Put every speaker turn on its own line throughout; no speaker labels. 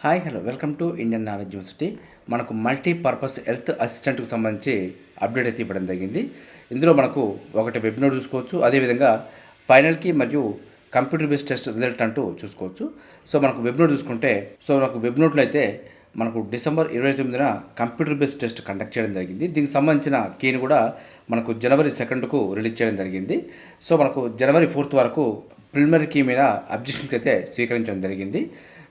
Hi hello welcome to Indian knowledge university. మనకు multipurpose health అసిస్టెంట్కి సంబంధించి update అయితే ఇవ్వడం జరిగింది. ఇందులో మనకు ఒకటి వెబ్ నోట్ చూసుకోవచ్చు, అదేవిధంగా ఫైనల్కి మరియు కంప్యూటర్ బేస్డ్ టెస్ట్ రిజల్ట్ అంటూ చూసుకోవచ్చు. సో మనకు వెబ్ నోట్ చూసుకుంటే మనకు వెబ్ నోట్లో అయితే మనకు డిసెంబర్ 29న కంప్యూటర్ బేస్డ్ టెస్ట్ కండక్ట్ చేయడం జరిగింది. దీనికి సంబంధించిన కీని కూడా మనకు జనవరి 2కు రిలీజ్ చేయడం జరిగింది. సో మనకు జనవరి 4 వరకు ప్రిలిమినరీ కీ మీద అబ్జెక్షన్స్ అయితే స్వీకరించడం జరిగింది.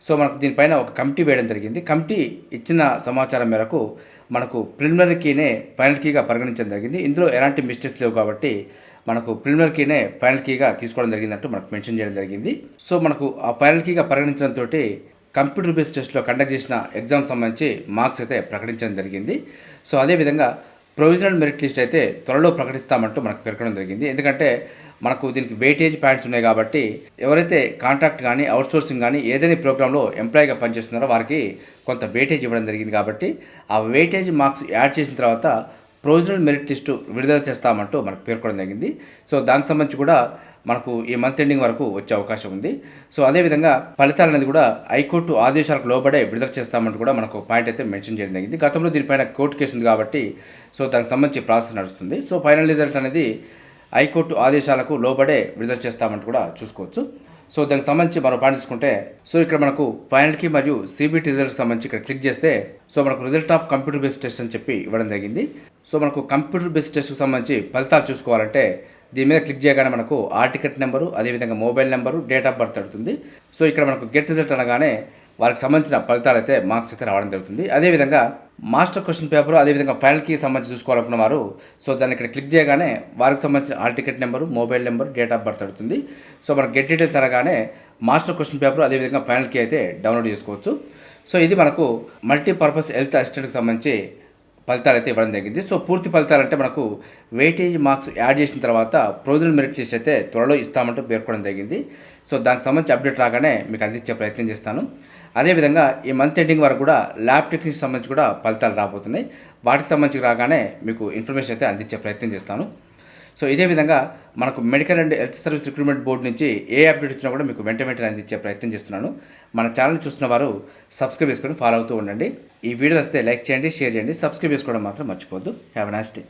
సో మనకు దీనిపైన ఒక కమిటీ వేయడం జరిగింది. కమిటీ ఇచ్చిన సమాచారం మేరకు మనకు ప్రిలిమినరీ కీనే ఫైనల్ కీగా పరిగణించడం జరిగింది. ఇందులో ఎలాంటి మిస్టేక్స్ లేవు కాబట్టి మనకు ప్రిలిమినరీ కీనే ఫైనల్ కీగా తీసుకోవడం జరిగిందంటూ మనకు మెన్షన్ చేయడం జరిగింది. సో మనకు ఆ ఫైనల్ కీగా పరిగణించడంతో కంప్యూటర్ బేస్డ్ టెస్ట్లో కండక్ట్ చేసిన ఎగ్జామ్ సంబంధించి మార్క్స్ అయితే ప్రకటించడం జరిగింది. సో అదేవిధంగా ప్రొవిజనల్ మెరిట్ లిస్ట్ అయితే త్వరలో ప్రకటిస్తామంటూ మనకు పేర్కొనడం జరిగింది. ఎందుకంటే మనకు దీనికి వెయిటేజ్ పాయింట్స్ ఉన్నాయి కాబట్టి ఎవరైతే కాంట్రాక్ట్ కానీ అవుట్సోర్సింగ్ కానీ ఏదైనా ప్రోగ్రాంలో ఎంప్లాయీగా పనిచేస్తున్నారో వారికి కొంత వెయిటేజ్ ఇవ్వడం జరిగింది. కాబట్టి ఆ వెయిటేజ్ మార్క్స్ యాడ్ చేసిన తర్వాత ప్రొవిజనల్ మెరిట్ లిస్టు విడుదల చేస్తామంటూ మనకు పేర్కొనడం జరిగింది. సో దానికి సంబంధించి కూడా మనకు ఈ మంత్ ఎండింగ్ వరకు వచ్చే అవకాశం ఉంది. సో అదేవిధంగా ఫలితాలు అనేది కూడా హైకోర్టు ఆదేశాలకు లోబడే విడుదల చేస్తామంటూ కూడా మనకు పాయింట్ అయితే మెన్షన్ చేయడం జరిగింది. గతంలో దీనిపైన కోర్టు కేసు ఉంది కాబట్టి సో దానికి సంబంధించి ప్రాసెస్ నడుస్తుంది. సో ఫైనల్ రిజల్ట్ అనేది హైకోర్టు ఆదేశాలకు లోబడే విడుదల చేస్తామంటూ కూడా చూసుకోవచ్చు. సో దానికి సంబంధించి మరో పాయింట్ చూసుకుంటే సో ఇక్కడ మనకు ఫైనల్కి మరియు సిబిటి రిజల్ట్కి సంబంధించి ఇక్కడ క్లిక్ చేస్తే సో మనకు result of computer based test అని చెప్పి ఇవ్వడం జరిగింది. సో మనకు కంప్యూటర్ బేస్డ్ టెస్ట్కి సంబంధించి ఫలితాలు చూసుకోవాలంటే దీని మీద క్లిక్ చేయగానే మనకు ఆల్ టికెట్ నెంబరు, అదేవిధంగా mobile number, date of birth అడుగుతుంది. సో ఇక్కడ మనకు గెట్ రిజల్ట్ అనగానే వారికి సంబంధించిన ఫలితాలు అయితే మార్క్స్ అయితే రావడం జరుగుతుంది. అదేవిధంగా మాస్టర్ క్వశ్చన్ పేపర్, అదేవిధంగా ఫైనల్కి సంబంధించి చూసుకోవాలనుకున్న వారు సో దాన్ని ఇక్కడ క్లిక్ చేయగానే వారికి సంబంధించిన all ticket number, mobile number, date of birth అడుగుతుంది. సో మనకు గెట్ డీటెయిల్స్ అనగానే మాస్టర్ క్వశ్చన్ పేపర్, అదేవిధంగా ఫైనల్కి అయితే డౌన్లోడ్ చేసుకోవచ్చు. సో ఇది మనకు మల్టీపర్పస్ హెల్త్ అసిస్టెంట్కి సంబంధించి ఫలితాలు అయితే ఇవ్వడం జరిగింది. సో పూర్తి ఫలితాలు అంటే మనకు వెయిటేజ్ మార్క్స్ యాడ్ చేసిన తర్వాత ప్రొవిజనల్ మెరిట్ లిస్ట్ అయితే త్వరలో ఇస్తామంటూ పేర్కొనడం జరిగింది. సో దానికి సంబంధించి అప్డేట్ రాగానే మీకు అందించే ప్రయత్నం చేస్తాను. అదేవిధంగా ఈ మంత్ ఎండింగ్ వరకు కూడా ల్యాబ్ టెక్నీక్స్ సంబంధించి కూడా ఫలితాలు రాబోతున్నాయి. వాటికి సంబంధించి రాగానే మీకు ఇన్ఫర్మేషన్ అయితే అందించే ప్రయత్నం చేస్తాను. సో ఇదే విధంగా మనకు medical and health service recruitment board నుంచి ఏ అప్డేట్ వచ్చినా కూడా మీకు వెంటనే అందించే ప్రయత్నం చేస్తున్నాను. మన ఛానల్ చూస్తున్న వారు సబ్స్క్రైబ్ చేసుకొని ఫాలో అవుతూ ఉండండి. ఈ వీడియో వస్తే లైక్ చేయండి, షేర్ చేయండి, సబ్స్క్రైబ్ చేసుకోవడం మాత్రం మర్చిపోద్దు. Have a nice day.